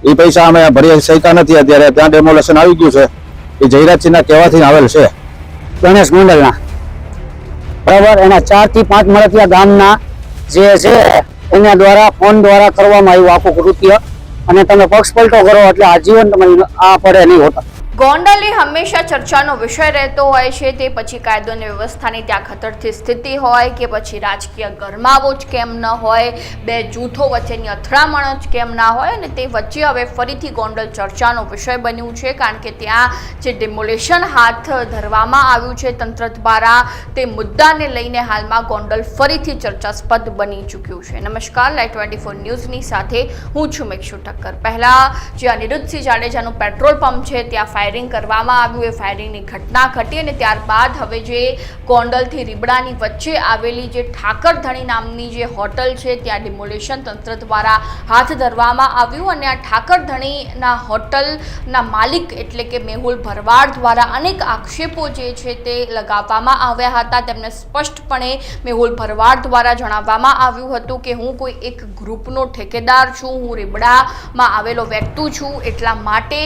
એ પૈસા અમે ભરી શકતા નથી અત્યારે. ત્યાં ડેમોલેશન આવી ગયું છે. એ જયરાજસિંહના કહેવાથી આવેલ છે. ગણેશ ગોંડલના બરાબર. એના 4 થી 5 મળતિયા ગામના જે છે એના દ્વારા ફોન દ્વારા કરવામાં આવ્યું આખું કૃત્ય. અને તમે પક્ષપલટો કરો એટલે આજીવન તમારી આ પડે નહીં હોતા. ગોંડલ એ હંમેશા ચર્ચાનો વિષય રહેતો હોય છે. તે પછી કાયદો અને વ્યવસ્થાની ત્યાં ખતરથી સ્થિતિ હોય કે પછી રાજકીય ગરમાવો જ કેમ ન હોય, બે જૂથો વચ્ચેની અથડામણ જ કેમ ના હોય. અને તે વચ્ચે હવે ફરીથી ગોંડલ ચર્ચાનો વિષય બન્યું છે, કારણ કે ત્યાં જે ડિમોલેશન હાથ ધરવામાં આવ્યું છે તંત્ર દ્વારા, તે મુદ્દાને લઈને હાલમાં ગોંડલ ફરીથી ચર્ચાસ્પદ બની ચૂક્યું છે. નમસ્કાર, લાઈવ 24 ન્યૂઝની સાથે હું છું મેક્ષુ ઠક્કર. પહેલા જે અનિરુદ્ધસિંહ જાડેજાનું પેટ્રોલ પંપ છે ત્યાં ફાયરિંગ કરવામાં આવ્યું, એ ફાયરિંગની ઘટના ઘટી અને ત્યારબાદ હવે જે ગોંડલથી રીબડાની વચ્ચે આવેલી જે ઠાકરધણી નામની જે હોટલ છે ત્યાં ડિમોલેશન તંત્ર દ્વારા હાથ ધરવામાં આવ્યું. અને આ ઠાકરધણીના હોટલના માલિક એટલે કે મેહુલ ભરવાડ દ્વારા અનેક આક્ષેપો જે છે તે લગાવવામાં આવ્યા હતા. તેમને સ્પષ્ટપણે મેહુલ ભરવાડ દ્વારા જણાવવામાં આવ્યું હતું કે હું કોઈ એક ગ્રુપનો ઠેકેદાર છું, હું રીબડામાં આવેલો વ્યક્તિ છું, એટલા માટે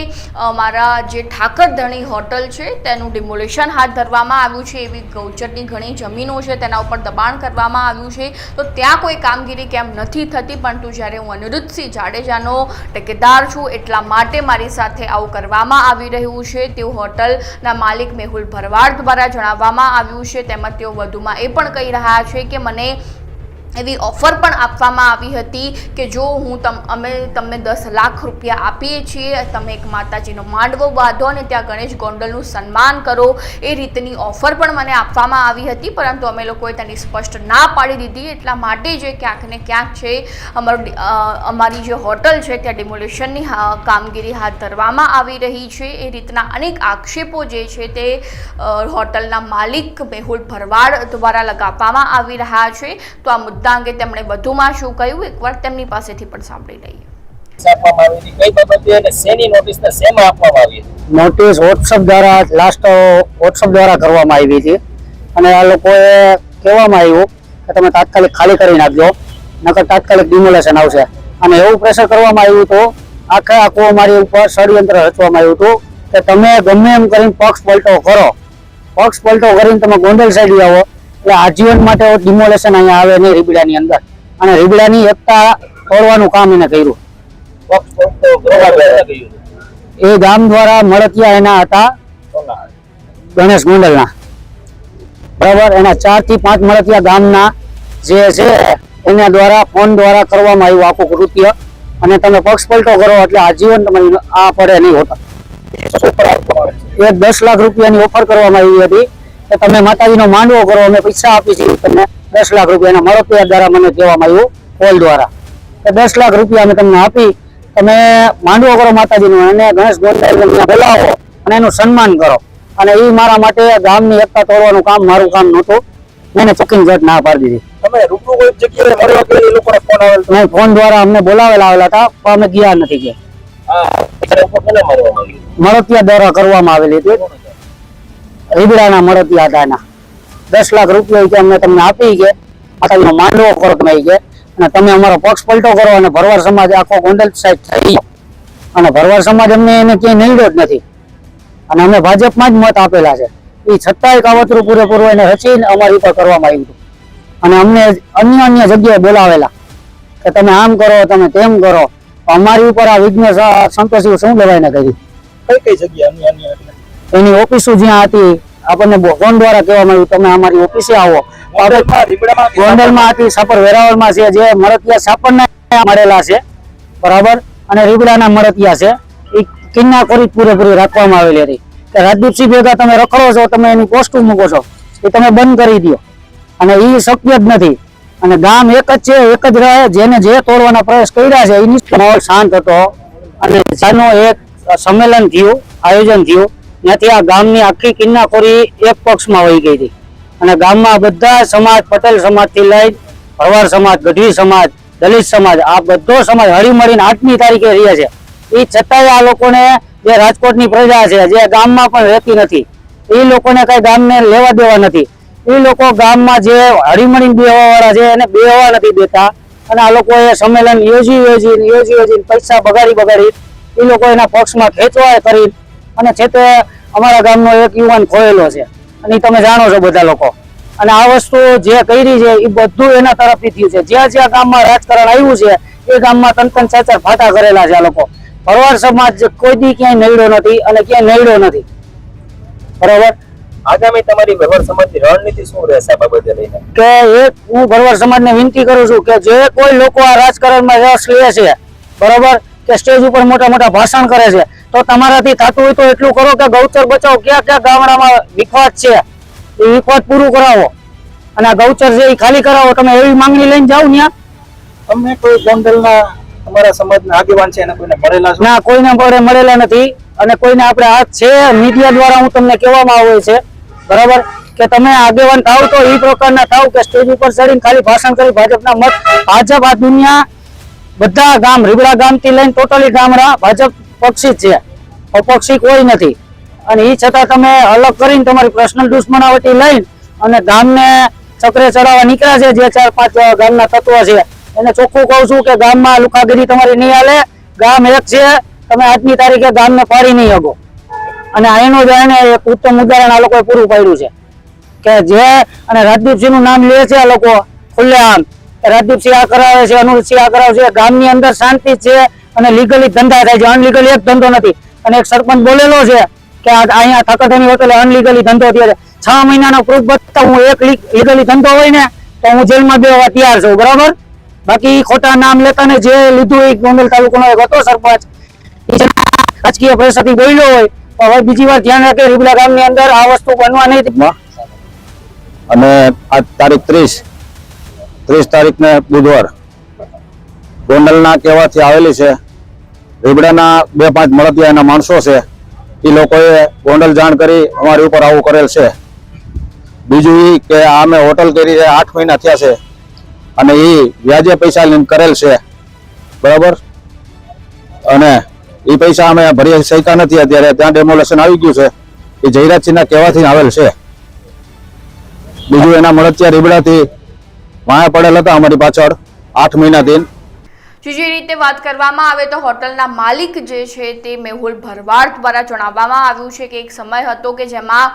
મારા જે ઠાકરધણી હોટલ છે તેનું ડિમોલેશન હાથ ધરવામાં આવ્યું છે. એવી ગૌચરની ઘણી જમીનો છે તેના ઉપર દબાણ કરવામાં આવ્યું છે. તો ત્યાં કોઈ કામગીરી કેમ નથી થતી, પરંતુ જ્યારે હું અનિરુદ્ધસિંહ જાડેજાનો ઠેકેદાર છું એટલા માટે મારી સાથે આવું કરવામાં આવી રહ્યું છે તેવું હોટલના માલિક મેહુલ ભરવાડ દ્વારા જણાવવામાં આવ્યું છે. તેમજ તેઓ વધુમાં એ પણ કહી રહ્યા છે કે મને એવી ઓફર પણ આપવામાં આવી હતી કે જો અમે તમને 10 લાખ રૂપિયા આપીએ છીએ, તમે એક માતાજીનો માંડવો બાંધો અને ત્યાં ગણેશ ગોંડલનું સન્માન કરો, એ રીતની ઓફર પણ મને આપવામાં આવી હતી. પરંતુ અમે લોકોએ તેની સ્પષ્ટ ના પાડી દીધી. એટલા માટે જે ક્યાંક ને ક્યાંક છે અમારી જે હોટલ છે ત્યાં ડિમોલેશનની કામગીરી હાથ ધરવામાં આવી રહી છે. એ રીતના અનેક આક્ષેપો જે છે તે હોટલના માલિક મેહુલ ભરવાડ દ્વારા લગાવવામાં આવી રહ્યા છે. તો આ મુદ્દા અંગે તેમણે વધુમાં શું કહ્યું, એકવાર તેમની પાસેથી પણ સાંભળી લઈએ. નોટિસ વોટ્સઅપ દ્વારા વોટ્સઅપ દ્વારા કરવામાં આવી હતી. અને આ લોકોએ કહેવામાં આવ્યું કે તમે તાત્કાલિક ખાલી કરી નાખજો, નકર તાત્કાલિક ડિમોલેશન આવશે. અને એવું પ્રેશર કરવામાં આવ્યું હતું, આખું અમારી ઉપર ષડયંત્ર રચવામાં આવ્યું હતું કે તમે ગમે એમ કરીને પક્ષ પલટો કરો, પક્ષ પલટો કરીને તમે ગોંડલ સાઈડ આવો એટલે આજીવન માટે ડિમોલેશન અહીંયા આવે નહીં રીબડાની અંદર. અને રીબડાની એકતા તોડવાનું કામ એને કર્યું. એ ગામ દ્વારા મળતિયા એના હતા ગણેશ ગોંડલના બરાબર. એના 4 થી 5 મળતિયા ગામના જે છે એના દ્વારા ફોન દ્વારા કરવામાં આવ્યું આખું કૃત્ય. અને તમે પક્ષ પલટો કરો એટલે આજીવન તમારી આ પડે નહીં હોતા. એ 10 લાખ રૂપિયાની ઓફર કરવામાં આવી હતી કે તમે માતાજીનો માંડવો કરો, અમે પૈસા આપીશું તમને 10 લાખ રૂપિયા. મળતિયા દ્વારા મને કહેવામાં આવ્યું કોલ દ્વારા કે 10 લાખ રૂપિયા અમે તમને આપી, તમે માંડવો કરો માતાજીનો અને ગણેશ ગોંડલને બોલાવો અને એનું સન્માન કરો. અને એ મારા માટે ગામની એકતા તોડવાનું કામ મારું કામ નહોતું. મેં ચોખ્ખી ગત ના પાડી દીધી. ફોન દ્વારા અમને બોલાવેલા હતા પણ અમે ગયા નથી. કે મળતિયા દ્વારા કરવામાં આવેલી હતી. રીબડાના મળતિયા હતા એના 10 લાખ રૂપિયા અમને તમને આપી કે માતાજીનો માંડવો કરો તમે કે, અને તમે અમારો પક્ષ પલટો કરો. અને ભરવાડ સમાજ આખો ગોંડલ સાઈડ થઈ અને ભરવાડ સમાજ અમને એને ક્યાંય નીકળ્યો જ નથી. અને અમે ભાજપમાં જ મત આપેલા છે. એ છતાંય કાવતરું પૂરેપૂરું એને રચીને અમારી ઉપર કરવામાં આવ્યું હતું. અને અમને અન્ય જગ્યાએ બોલાવેલા કે તમે આમ કરો, તમે તેમ કરો. અમારી ઉપર આ વિઘ્ન સંતોષી શું લેવાઈને કરી. કઈ જગ્યા એની ઓફિસો જ્યાં હતી આપણને ફોન દ્વારા કહેવામાં આવ્યું તમે અમારી ઓફિસે આવો. ગોંડલમાં હતી, સાપર વેરાવળમાં છે, જે મળતિયા સાપરના મળેલા છે બરાબર. અને રીબડાના મળતિયા છે. એ કિન્નાખોરી પૂરેપૂરી રાખવામાં આવેલી હતી કે રાજદીપસિંહ ભેગા તમે રખડો છો, તમે એની પોસ્ટો મૂકો છો, એ તમે બંધ કરી દો. અને એ શક્ય જ નથી. અને ગામ એક જ છે, એક જ રહે. જેને જે તોડવાના પ્રયાસ કર્યા છે એ માહોલ શાંત હતો. અને જાનો એક સંમેલન થયું, આયોજન થયું. ત્યાંથી આ ગામની આખી કિન્નાખોરી એક પક્ષમાં વહી ગઈ હતી. અને ગામમાં બધા સમાજ, પટેલ સમાજથી લઈ ભરવાડ સમાજ, ગઢવી સમાજ, દલિત સમાજ, આ બધો સમાજ હળીમળીને 8મી તારીખે રહ્યા છે. એ છતાંય આ લોકોને જે રાજકોટની પ્રજા છે, જે ગામમાં પણ રહેતી નથી, એ લોકોને કઈ ગામને લેવા દેવા નથી. એ લોકો ગામમાં જે હળીમળીને બેહવા વાળા છે એને બેહવા નથી દેતા. અને આ લોકોએ સંમેલન યોજી પૈસા બગાડી એ લોકો એના પક્ષમાં ખેંચવા કરી અને છે તે અમારા ગામનો એક યુવાન ખોયેલો છે અને ઈ તમે જાણો છો બધા લોકો. અને આ વસ્તુ જે કરી છે એ બધું એના તરફથી થયું છે. જ્યાં જ્યાં ગામમાં રાજકારણ આવ્યું છે એ ગામમાં 3-4 ફાટા કરેલા છે આ લોકો. ભરવાડ સમાજ કોઈ દી ક્યાંય નડ્યો નથી અને ક્યાંય નડ્યો નથી. બરોબર. આગામી તમારી ભરવાડ સમાજની રણનીતિ શું રહેશે આ બાબતે લઈને? કે એક હું ભરવાડ સમાજને વિનંતી કરું છું કે જે કોઈ લોકો આ રાજકારણમાં રસ લે છે, બરોબર, કે સ્ટેજ ઉપર મોટા મોટા ભાષણ કરે છે, તો તમારાથી થતું હોય તો એટલું કરો કે ગૌચર બચાવો. ક્યાં ક્યાં ગામડામાં વિખવાદ છે એ વિખવાદ પૂરું કરાવો અને આ ગૌચર છે એ ખાલી કરાવો. તમે એવી માંગણી લઈને જાઓ ત્યાં. તમને કોઈ ગોંડલના તમારા સમાજના આગેવાન છે એને કોઈને મળેલા છો? ના, કોઈને મળેલા નથી અને કોઈને આપણે હાથ છે મીડિયા દ્વારા હું તમને કહેવામાં આવે છે, બરાબર, કે તમે આગેવાન થાવ તો એ પ્રકારના થાવ કે સ્ટેજ ઉપર ચડીને ખાલી ભાષણ કરી ભાજપના મત. ભાજપ આ દુનિયા બધા ગામ, રીબડા ગામથી લઈને ટોટલી ગામડા ભાજપ પક્ષી જ છે, અપક્ષી કોઈ નથી. અને એ છતાં તમે અલગ કરીને તમારી પર્સનલ દુશ્મનાવટી લઈને અને ગામને ચક્રે ચડાવવા નીકળ્યા છે. જે 4-5 ગામના તત્વો છે એને ચોખ્ખું કહું છું કે ગામમાં લુખાગીરી તમારી નહીં હાલે. ગામ એક છે, તમે આજની તારીખે ગામને પાડી નહીં શકો. અને એનું જ એને એક ઉત્તમ ઉદાહરણ આ લોકોએ પૂરું પાડ્યું છે કે જે અને રાજદીપસિંહ નું નામ લે છે આ લોકો ખુલ્લેઆમ. રાજદીપસિંહ આ કરાવે છે, અનુરસિંહ આ કરાવે છે. ગામની અંદર શાંતિ છે અને લીગલી ધંધા થાય છે. અનલીગલી એક ધંધો નથી. અને એક સરપંચ બોલેલો છે કે અહીંયા ઠાકરધાની હોટેલે અનલીગલી ધંધો થયો છે. 6 મહિનાનો પ્રૂફ બતાવું હું એક લીગલી ધંધો હોય ને તો હું જેલમાં બેવા તૈયાર છું, બરાબર. બાકી ખોટા નામ લેતા ને જે લીધું એ ગોંડલ તાલુકાનો એક હતો સરપંચ, રાજકીય પરિસ્થિતિ બોલ્યો હોય તો હવે બીજી વાર ધ્યાન રાખે રીબડા ગામની અંદર આ વસ્તુ બનવા નહીં. અને આ તારીખ 30 તારીખને બુધવાર ગોંડલના કહેવાથી આવેલી છે. રીબડાના 2-5 મળતિયાના માણસો છે એ લોકોએ ગોંડલ જાણ કરી અમારી ઉપર આવું કરેલ છે. બીજું એ કે અમે હોટલ કરી 8 મહિના થયા છે અને એ વ્યાજે પૈસા લઈને કરેલ છે, બરાબર. અને એ પૈસા અમે ભરી શક્યા નથી. અત્યારે ત્યાં ડેમોલેશન આવી ગયું છે. એ જયરાજસિંહના કહેવાથી આવેલ છે. બીજું એના મળતિયા રીબડાથી વાયા પડેલ હતા અમારી પાછળ 8 મહિનાથી. જે રીતે વાત કરવામાં આવે તો હોટલના માલિક જે છે તે મેહુલ ભરવાડ દ્વારા જણાવવામાં આવ્યું છે કે એક સમય હતો કે જેમાં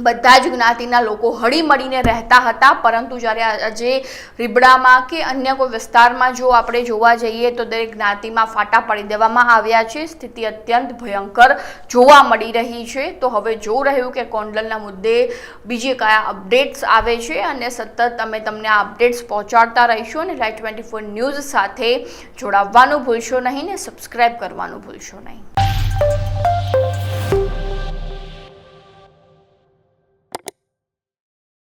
બધા જ જ્ઞાતિના લોકો હળી મળીને રહેતા હતા, પરંતુ જ્યારે આજે રીબડામાં કે અન્ય કોઈ વિસ્તારમાં જો આપણે જોવા જઈએ તો દરેક જ્ઞાતિમાં ફાટા પાડી દેવામાં આવ્યા છે. સ્થિતિ અત્યંત ભયંકર જોવા મળી રહી છે. તો હવે જોવું રહ્યું કે ગોંડલના મુદ્દે બીજે કયા અપડેટ્સ આવે છે અને સતત અમે તમને આ અપડેટ્સ પહોંચાડતા રહીશું. અને લાઈવ 24 ન્યૂઝ સાથે જોડાવવાનું ભૂલશો નહીં ને સબસ્ક્રાઈબ કરવાનું ભૂલશો નહીં.